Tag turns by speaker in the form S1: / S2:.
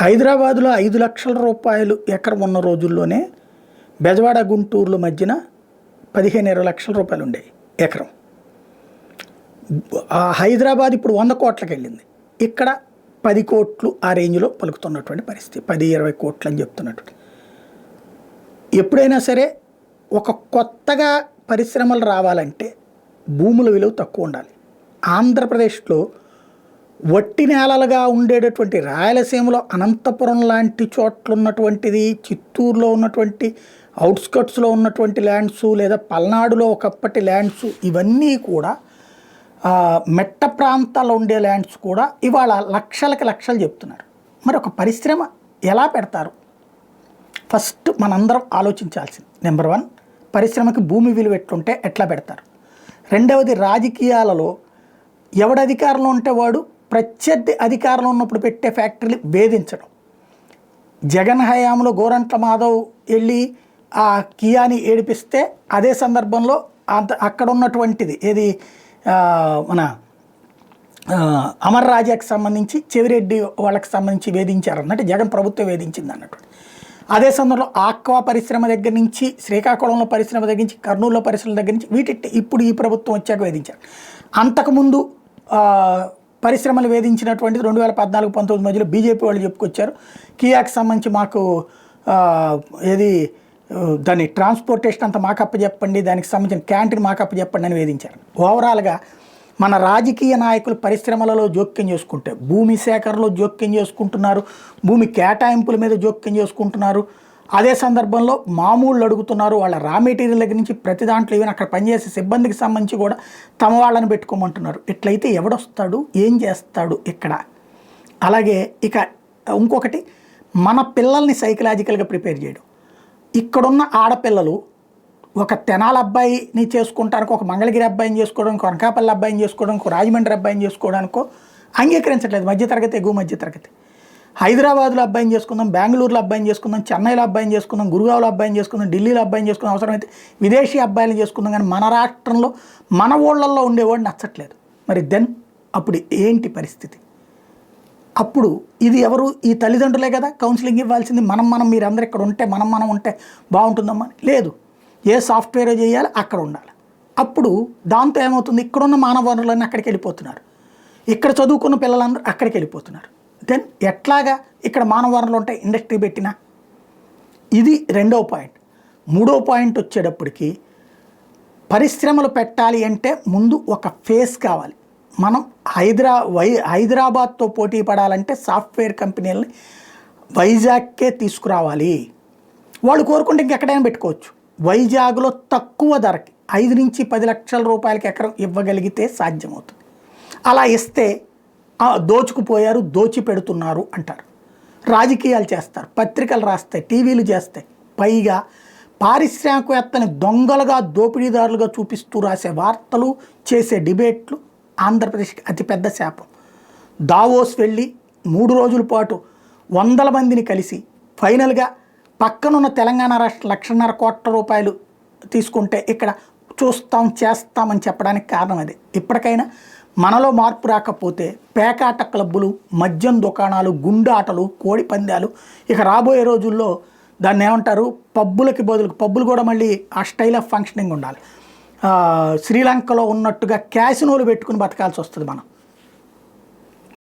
S1: హైదరాబాద్లో 5 లక్షల రూపాయలు ఎకరం ఉన్న రోజుల్లోనే బెజవాడ గుంటూరుల మధ్యన 15-20 లక్షల రూపాయలు ఉండేవి ఎకరం. హైదరాబాద్ ఇప్పుడు 100 కోట్లకి వెళ్ళింది, ఇక్కడ 10 కోట్లు ఆ రేంజ్లో పలుకుతున్నటువంటి పరిస్థితి, 10-20 కోట్లు అని చెప్తున్నటువంటి. ఎప్పుడైనా సరే ఒక కొత్తగా పరిశ్రమలు రావాలంటే భూముల విలువ తక్కువ ఉండాలి. ఆంధ్రప్రదేశ్లో వట్టి నేలలుగా ఉండేటటువంటి రాయలసీమలో అనంతపురం లాంటి చోట్ల ఉన్నటువంటిది, చిత్తూరులో ఉన్నటువంటి అవుట్స్కట్స్లో ఉన్నటువంటి ల్యాండ్స్, లేదా పల్నాడులో ఒకప్పటి ల్యాండ్స్, ఇవన్నీ కూడా మెట్ట ప్రాంతాల్లో ఉండే ల్యాండ్స్ కూడా ఇవాళ లక్షలకి లక్షలు చెప్తున్నారు. మరి ఒక పరిశ్రమ ఎలా పెడతారు? ఫస్ట్ మనందరం ఆలోచించాల్సింది నెంబర్ 1, పరిశ్రమకి భూమి విలువ ఎట్లుంటే ఎట్లా పెడతారు. రెండవది, రాజకీయాలలో ఎవడు అధికారంలో ఉంటే వాడు ప్రత్యర్థి అధికారంలో ఉన్నప్పుడు పెట్టే ఫ్యాక్టరీలు వేధించడం. జగన్ హయాంలో గోరంట్ల మాధవ్ వెళ్ళి ఆ కియాని ఏడిపిస్తే అదే సందర్భంలో అక్కడ ఉన్నటువంటిది ఏది మన అమర్ రాజాకి సంబంధించి చెవిరెడ్డి వాళ్ళకి సంబంధించి వేధించారు అన్నట్టు జగన్ ప్రభుత్వం వేధించింది అన్నట్టు. అదే సందర్భంలో ఆక్వా పరిశ్రమ దగ్గర నుంచి, శ్రీకాకుళంలో పరిశ్రమ దగ్గర నుంచి, కర్నూలులో పరిశ్రమ దగ్గర నుంచి వీటి ఇప్పుడు ఈ ప్రభుత్వం వచ్చాక వేధించారు. అంతకుముందు పరిశ్రమలు వేధించినటువంటిది 2014-19 మధ్యలో బీజేపీ వాళ్ళు చెప్పుకొచ్చారు. కియాకి సంబంధించి మాకు ఏది దాని ట్రాన్స్పోర్టేషన్ అంతా మాకప్ప చెప్పండి, దానికి సంబంధించిన క్యాంటీన్ మాకప్ప చెప్పండి అని వేధించారు. ఓవరాల్గా మన రాజకీయ నాయకులు పరిశ్రమలలో జోక్యం చేసుకుంటే భూమి సేకరణలో జోక్యం చేసుకుంటున్నారు, భూమి కేటాయింపుల మీద జోక్యం చేసుకుంటున్నారు. అదే సందర్భంలో మామూళ్ళు అడుగుతున్నారు, వాళ్ళ రా మెటీరియల్ దగ్గర నుంచి ప్రతి దాంట్లో ఈవెన్ అక్కడ పనిచేసే సిబ్బందికి సంబంధించి కూడా తమ వాళ్ళని పెట్టుకోమంటున్నారు. ఇట్లయితే ఎవడొస్తాడు, ఏం చేస్తాడు ఇక్కడ? అలాగే ఇక ఇంకొకటి, మన పిల్లల్ని సైకలాజికల్గా ప్రిపేర్ చేయడం. ఇక్కడున్న ఆడపిల్లలు ఒక తెనాల అబ్బాయిని చేసుకుంటానికి, ఒక మంగళగిరి అబ్బాయిని చేసుకోవడానికి, ఒక అనకాపల్లి అబ్బాయిని చేసుకోవడానికి, ఒక రాజమండ్రి అబ్బాయిని చేసుకోవడానికో అంగీకరించట్లేదు. మధ్యతరగతి, ఎగువ మధ్యతరగతి. హైదరాబాద్లో అబ్బాయిని చేసుకుందాం, బెంగళూరులో అబ్బాయిని చేసుకుందాం, చెన్నైలో అబ్బాయిని చేసుకుందాం, గురుగావ్లో అబ్బాయిని చేసుకుందాం, ఢిల్లీలో అబ్బాయిని చేసుకుందాం, అవసరమైతే విదేశీ అబ్బాయిలను చేసుకుందాం. కానీ మన రాష్ట్రంలో మన ఊళ్ళల్లో ఉండేవాడు నచ్చట్లేదు. మరి దెన్ అప్పుడు ఏంటి పరిస్థితి? అప్పుడు ఇది ఎవరు? ఈ తల్లిదండ్రులే కదా కౌన్సిలింగ్ ఇవ్వాల్సింది. మనం మీరందరూ ఇక్కడ ఉంటే మనం ఉంటే బాగుంటుందమ్మా లేదు. ఏ సాఫ్ట్వేర్ చేయాలి అక్కడ ఉండాలి. అప్పుడు దాంతో ఏమవుతుంది, ఇక్కడున్న మానవ వనరులన్నీ అక్కడికి వెళ్ళిపోతున్నారు, ఇక్కడ చదువుకున్న పిల్లలందరూ అక్కడికి వెళ్ళిపోతున్నారు. దెన్ ఎట్లాగా ఇక్కడ మానవ వనరులు ఉంటాయి ఇండస్ట్రీ పెట్టినా? ఇది రెండవ పాయింట్. మూడో పాయింట్ వచ్చేటప్పటికి, పరిశ్రమలు పెట్టాలి అంటే ముందు ఒక ఫేస్ కావాలి. మనం హైదరాబాద్తో పోటీ పడాలంటే సాఫ్ట్వేర్ కంపెనీలని వైజాగ్కే తీసుకురావాలి. వాళ్ళు కోరుకుంటే ఇంకెక్కడైనా పెట్టుకోవచ్చు. వైజాగ్లో తక్కువ ధరకి 5-10 లక్షల రూపాయలకి ఎకరం ఇవ్వగలిగితే సాధ్యమవుతుంది. అలా ఇస్తే దోచుకుపోయారు, దోచి పెడుతున్నారు అంటారు, రాజకీయాలు చేస్తారు, పత్రికలు రాస్తాయి, టీవీలు చేస్తాయి. పైగా పారిశ్రామికవేత్తని దొంగలుగా, దోపిడీదారులుగా చూపిస్తూ రాసే వార్తలు, చేసే డిబేట్లు ఆంధ్రప్రదేశ్కి అతిపెద్ద శాపం. దావోస్ వెళ్ళి 3 రోజుల పాటు 100 మందిని కలిసి ఫైనల్గా పక్కనున్న తెలంగాణ రాష్ట్రం 1,50,000 కోట్ల రూపాయలు తీసుకుంటే ఇక్కడ చూస్తాం చేస్తామని చెప్పడానికి కారణం అదే. ఇప్పటికైనా మనలో మార్పు రాకపోతే పేకాట క్లబ్బులు, మద్యం దుకాణాలు, గుండాటలు, కోడి పందాలు, ఇక రాబోయే రోజుల్లో దాన్ని ఏమంటారు, పబ్బులకి బదులు పబ్బులు కూడా మళ్ళీ ఆ స్టైల్ ఆఫ్ ఫంక్షనింగ్ ఉండాలి. శ్రీలంకలో ఉన్నట్టుగా క్యాసినోలు పెట్టుకుని బతకాల్సి వస్తుంది మనం.